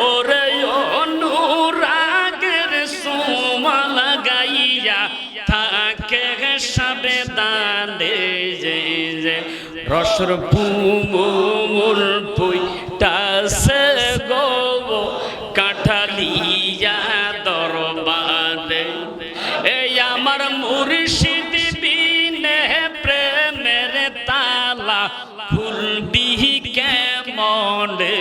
ওরে অনুরাগের সোমা লাগাইয়া থাকে সাবেদানে রসর ফুল ফুইটাছে গো কাঠালিয়া দরবারে এই আমার মুর্শিদ বিনে প্রেমের তালা খুলবি কেমনে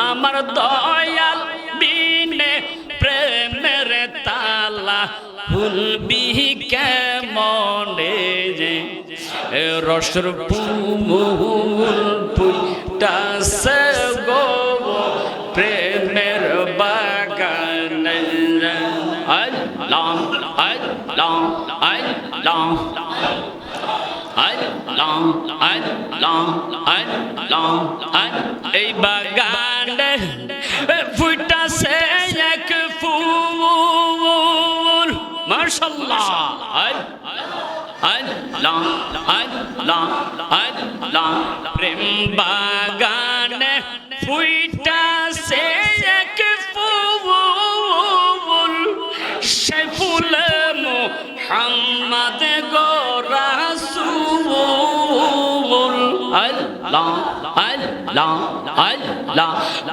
আমার দয়াল বিনে প্রেমের তালা খুলবি কেমনে রসর ফুল ফুইটাছে গো প্রেমের বাগানে আল্লাহ আল্লাহ আল্লাহ আল্লাহ আল্লাহ আল্লাহ এই বাগানে ফুটাছে এক ফুল মাশাআল্লাহ আল্লাহ আল্লাহ আল্লাহ প্রেম বাগানে ফুটাছে এক ফুল সে ফুল মুহাম্মদ গো রাসূল আল্লাহ আল্লাহ আল্লাহ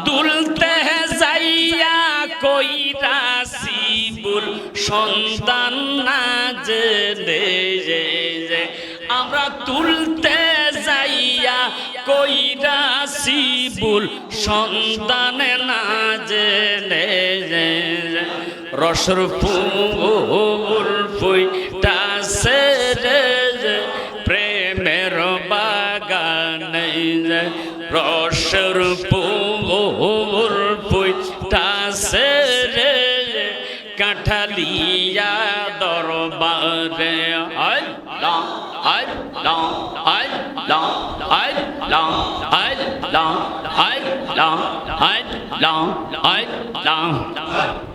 দুলতে যাইয়া কইরা শিবুল সন্তান না জেনে আমরা তুলতে যাইয়া কইরা শিবুল সন্তান না জেনে রসর ফুল ফুইটাছে প্রেমের বাগানে রসর ফুল ফুইটাছে কাঠালিয়া দরবারে আল্লাহ আল্লাহ আল্লাহ আল্লাহ আল্লাহ আল্লাহ আল্লাহ আল্লাহ